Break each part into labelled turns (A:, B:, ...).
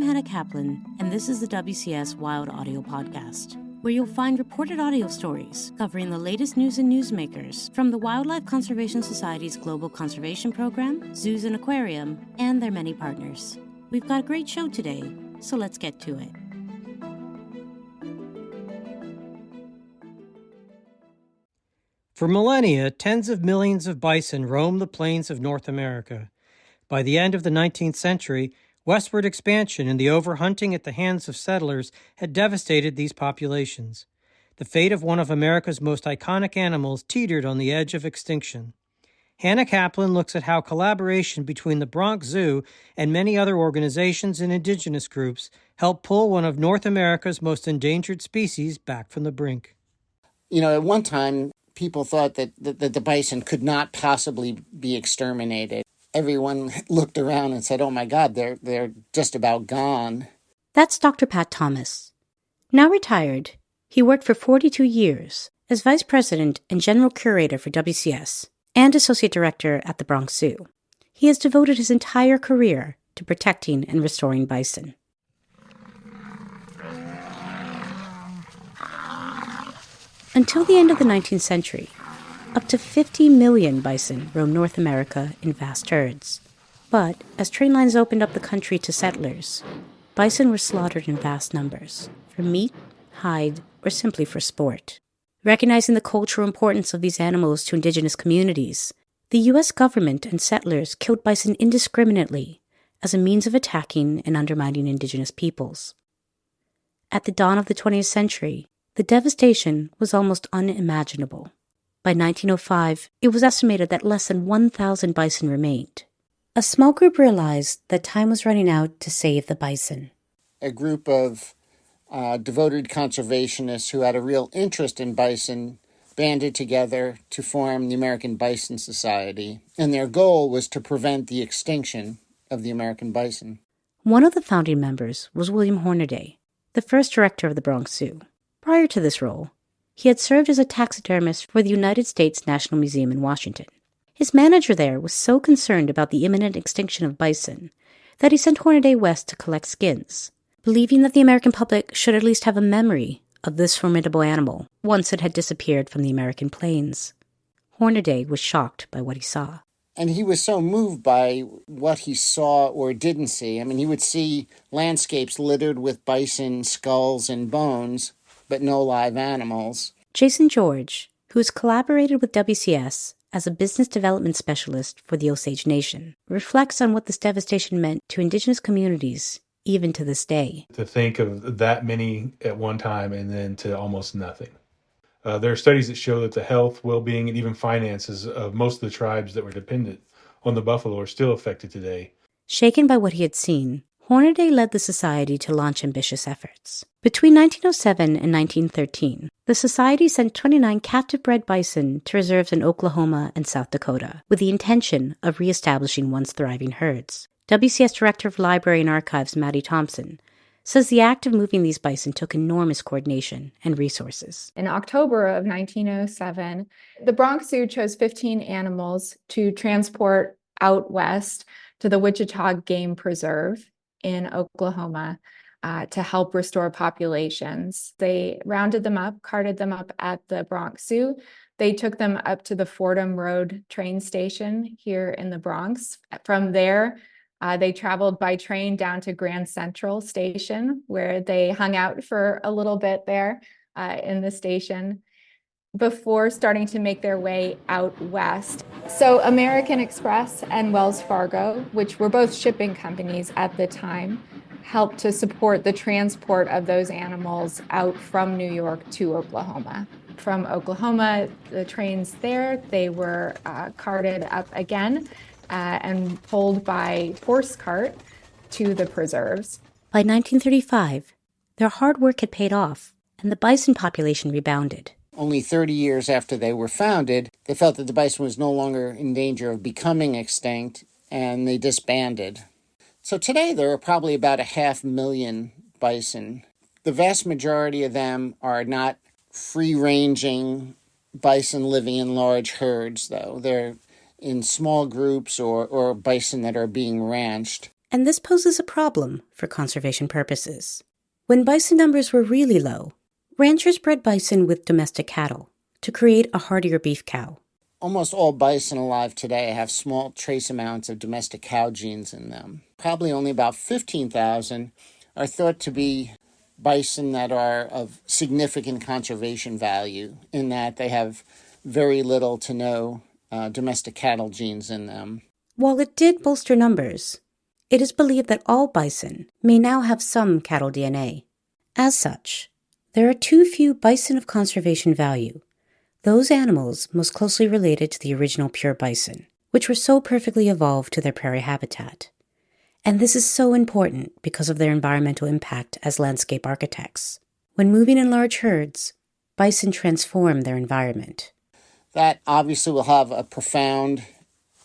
A: Hannah Kaplan, and this is the WCS Wild Audio Podcast, where you'll find reported audio stories covering the latest news and newsmakers from the Wildlife Conservation Society's Global Conservation Program, Zoos and Aquarium, and their many partners. We've got a great show today, so let's get to it.
B: For millennia, tens of millions of bison roamed the plains of North America. By the end of the 19th century, westward expansion and the overhunting at the hands of settlers had devastated these populations. The fate of one of America's most iconic animals teetered on the edge of extinction. Hannah Kaplan looks at how collaboration between the Bronx Zoo and many other organizations and indigenous groups helped pull one of North America's most endangered species back from the brink.
C: You know, at one time, people thought that the bison could not possibly be exterminated. Everyone looked around and said, oh my God, they're just about gone.
A: That's Dr. Pat Thomas. Now retired, he worked for 42 years as Vice President and General Curator for WCS and Associate Director at the Bronx Zoo. He has devoted his entire career to protecting and restoring bison. Until the end of the 19th century, up to 50 million bison roamed North America in vast herds. But as train lines opened up the country to settlers, bison were slaughtered in vast numbers for meat, hide, or simply for sport. Recognizing the cultural importance of these animals to indigenous communities, the U.S. government and settlers killed bison indiscriminately as a means of attacking and undermining indigenous peoples. At the dawn of the 20th century, the devastation was almost unimaginable. By 1905, it was estimated that less than 1,000 bison remained. A small group realized that time was running out to save the bison.
C: A group of devoted conservationists who had a real interest in bison banded together to form the American Bison Society, and their goal was to prevent the extinction of the American bison.
A: One of the founding members was William Hornaday, the first director of the Bronx Zoo. Prior to this role, he had served as a taxidermist for the United States National Museum in Washington. His manager there was so concerned about the imminent extinction of bison that he sent Hornaday west to collect skins, believing that the American public should at least have a memory of this formidable animal once it had disappeared from the American plains. Hornaday was shocked by what he saw.
C: And he was so moved by what he saw or didn't see. I mean, he would see landscapes littered with bison skulls and bones, but no live animals.
A: Jason George, who has collaborated with WCS as a business development specialist for the Osage Nation, reflects on what this devastation meant to indigenous communities even to this day.
D: To think of that many at one time and then to almost nothing. There are studies that show that the health, well-being, and even finances of most of the tribes that were dependent on the buffalo are still affected today.
A: Shaken by what he had seen, Hornaday led the society to launch ambitious efforts. Between 1907 and 1913, the society sent 29 captive-bred bison to reserves in Oklahoma and South Dakota, with the intention of reestablishing once thriving herds. WCS Director of Library and Archives Maddie Thompson says the act of moving these bison took enormous coordination and resources.
E: In October of 1907, the Bronx Zoo chose 15 animals to transport out west to the Wichita Game Preserve in Oklahoma to help restore populations. They rounded them up, carted them up at the Bronx Zoo. They took them up to the Fordham Road train station here in the Bronx. From there, they traveled by train down to Grand Central Station, where they hung out for a little bit there in the station before starting to make their way out west. So American Express and Wells Fargo, which were both shipping companies at the time, helped to support the transport of those animals out from New York to Oklahoma. From Oklahoma, the trains there, they were carted up again and pulled by horse cart to the preserves.
A: By 1935, their hard work had paid off, and the bison population rebounded.
C: Only 30 years after they were founded, they felt that the bison was no longer in danger of becoming extinct, and they disbanded. So today there are probably about 500,000 bison. The vast majority of them are not free-ranging bison living in large herds, though. They're in small groups or bison that are being ranched.
A: And this poses a problem for conservation purposes. When bison numbers were really low, ranchers bred bison with domestic cattle to create a hardier beef cow.
C: Almost all bison alive today have small trace amounts of domestic cow genes in them. Probably only about 15,000 are thought to be bison that are of significant conservation value in that they have very little to no domestic cattle genes in them.
A: While it did bolster numbers, it is believed that all bison may now have some cattle DNA. As such, there are too few bison of conservation value, those animals most closely related to the original pure bison, which were so perfectly evolved to their prairie habitat. And this is so important because of their environmental impact as landscape architects. When moving in large herds, bison transform their environment.
C: That obviously will have a profound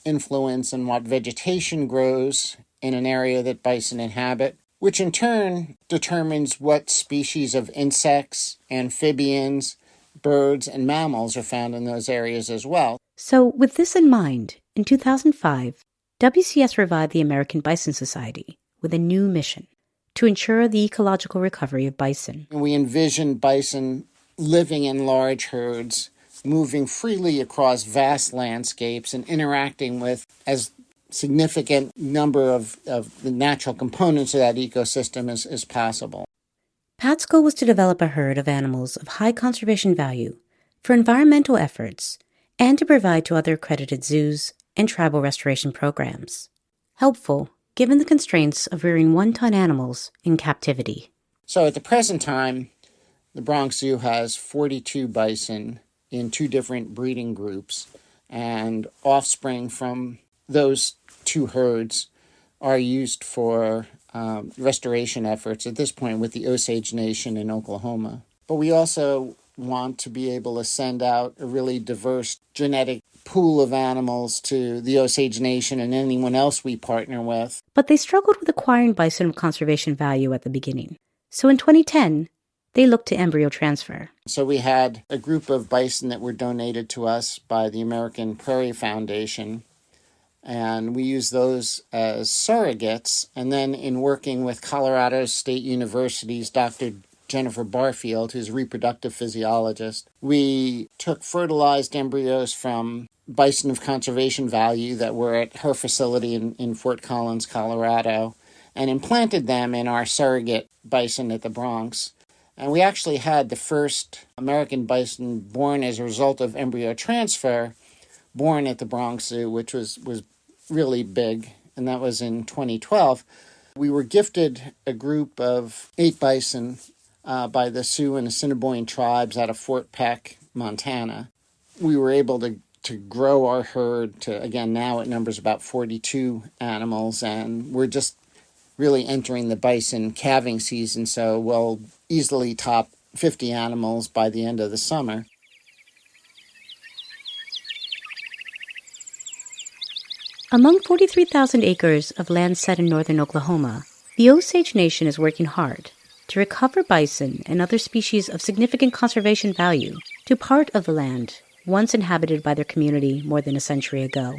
C: influence on what vegetation grows in an area that bison inhabit, which in turn determines what species of insects, amphibians, birds, and mammals are found in those areas as well.
A: So with this in mind, in 2005, WCS revived the American Bison Society with a new mission to ensure the ecological recovery of bison.
C: We envision bison living in large herds, moving freely across vast landscapes and interacting with as significant number of the natural components of that ecosystem as possible.
A: Pat's goal was to develop a herd of animals of high conservation value for environmental efforts and to provide to other accredited zoos and tribal restoration programs. Helpful, given the constraints of rearing one-ton animals in captivity.
C: So at the present time, the Bronx Zoo has 42 bison in 2 different breeding groups, and offspring from those 2 herds are used for restoration efforts at this point with the Osage Nation in Oklahoma. But we also want to be able to send out a really diverse genetic pool of animals to the Osage Nation and anyone else we partner with.
A: But they struggled with acquiring bison of conservation value at the beginning. So in 2010, they looked to embryo transfer.
C: So we had a group of bison that were donated to us by the American Prairie Foundation, and we use those as surrogates. And then in working with Colorado State University's Dr. Jennifer Barfield, who's a reproductive physiologist, we took fertilized embryos from bison of conservation value that were at her facility in Fort Collins, Colorado, and implanted them in our surrogate bison at the Bronx. And we actually had the first American bison born as a result of embryo transfer born at the Bronx Zoo, which was really big, and that was in 2012. We were gifted a group of 8 bison by the Sioux and Assiniboine tribes out of Fort Peck, Montana. We were able to grow our herd to, again, now it numbers about 42 animals, and we're just really entering the bison calving season, so we'll easily top 50 animals by the end of the summer.
A: Among 43,000 acres of land set in northern Oklahoma, the Osage Nation is working hard to recover bison and other species of significant conservation value to part of the land once inhabited by their community more than a century ago.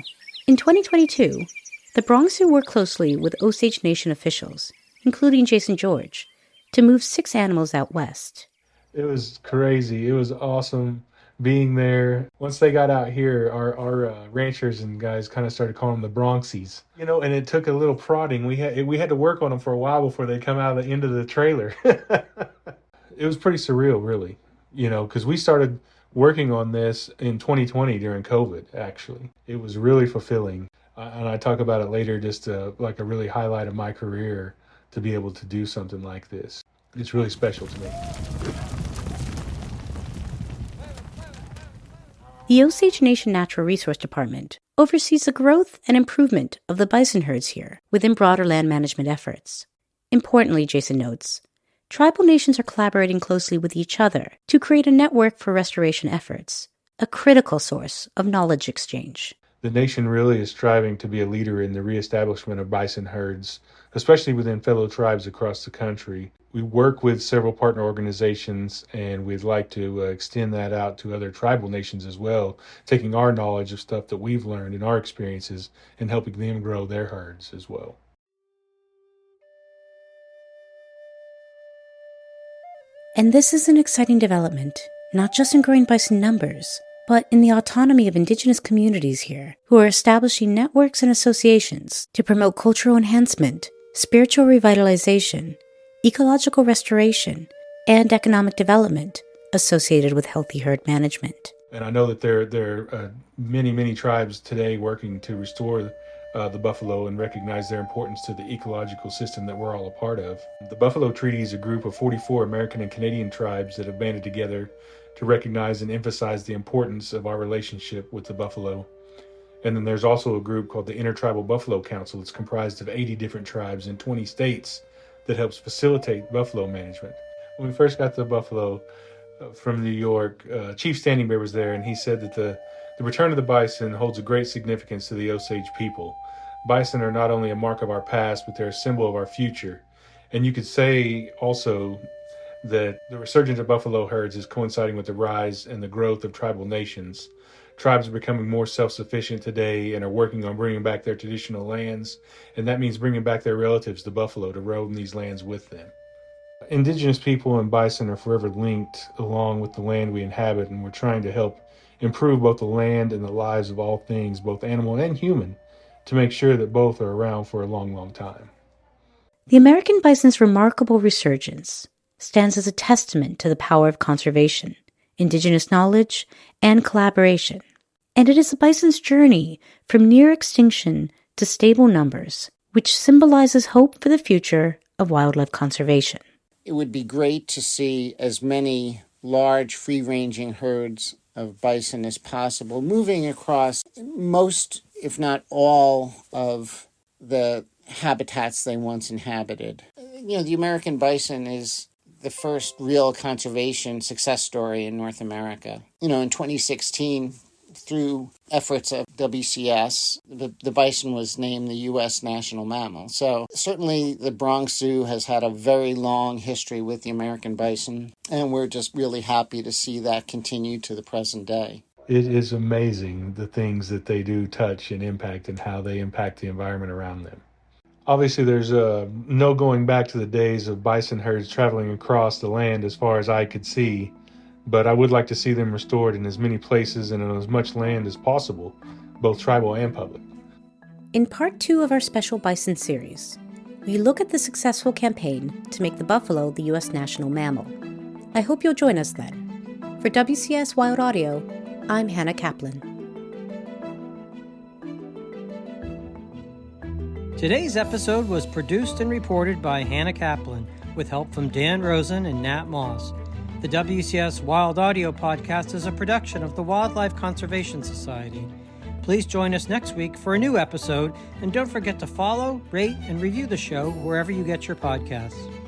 A: In 2022, the Bronx Zoo worked closely with Osage Nation officials, including Jason George, to move 6 animals out west.
D: It was crazy. It was awesome being there. Once they got out here, our ranchers and guys kind of started calling them the Bronxies. And it took a little prodding. We had to work on them for a while before they come out of the end of the trailer. It was pretty surreal, really, because we started working on this in 2020 during COVID, actually. It was really fulfilling. And I talk about it later, just like a really highlight of my career to be able to do something like this. It's really special to me.
A: The Osage Nation Natural Resource Department oversees the growth and improvement of the bison herds here within broader land management efforts. Importantly, Jason notes, tribal nations are collaborating closely with each other to create a network for restoration efforts, a critical source of knowledge exchange.
D: The nation really is striving to be a leader in the reestablishment of bison herds, especially within fellow tribes across the country. We work with several partner organizations, and we'd like to extend that out to other tribal nations as well, taking our knowledge of stuff that we've learned and our experiences and helping them grow their herds as well.
A: And this is an exciting development, not just in growing bison numbers, but in the autonomy of indigenous communities here, who are establishing networks and associations to promote cultural enhancement, spiritual revitalization, ecological restoration, and economic development associated with healthy herd management.
D: And I know that there are many tribes today working to restore the buffalo and recognize their importance to the ecological system that we're all a part of. The Buffalo Treaty is a group of 44 American and Canadian tribes that have banded together to recognize and emphasize the importance of our relationship with the buffalo. And then there's also a group called the Intertribal Buffalo Council. It's comprised of 80 different tribes in 20 states that helps facilitate buffalo management. When we first got the buffalo from New York, Chief Standing Bear was there, and he said that the return of the bison holds a great significance to the Osage people. Bison are not only a mark of our past, but they're a symbol of our future. And you could say also that the resurgence of buffalo herds is coinciding with the rise and the growth of tribal nations. Tribes are becoming more self-sufficient today and are working on bringing back their traditional lands, and that means bringing back their relatives, the buffalo, to roam these lands with them. Indigenous people and bison are forever linked along with the land we inhabit, and we're trying to help improve both the land and the lives of all things, both animal and human, to make sure that both are around for a long time.
A: The American bison's remarkable resurgence stands as a testament to the power of conservation, indigenous knowledge, and collaboration. And it is the bison's journey from near extinction to stable numbers, which symbolizes hope for the future of wildlife conservation.
C: It would be great to see as many large free-ranging herds of bison as possible moving across most, if not all, of the habitats they once inhabited. The American bison is the first real conservation success story in North America. In 2016, through efforts of WCS, the bison was named the U.S. national mammal. So certainly the Bronx Zoo has had a very long history with the American bison, and we're just really happy to see that continue to the present day.
D: It is amazing the things that they do touch and impact and how they impact the environment around them. Obviously, there's no going back to the days of bison herds traveling across the land as far as I could see, but I would like to see them restored in as many places and on as much land as possible, both tribal and public.
A: In part 2 of our special bison series, we look at the successful campaign to make the buffalo the U.S. national mammal. I hope you'll join us then. For WCS Wild Audio, I'm Hannah Kaplan.
B: Today's episode was produced and reported by Hannah Kaplan with help from Dan Rosen and Nat Moss. The WCS Wild Audio podcast is a production of the Wildlife Conservation Society. Please join us next week for a new episode, and don't forget to follow, rate, and review the show wherever you get your podcasts.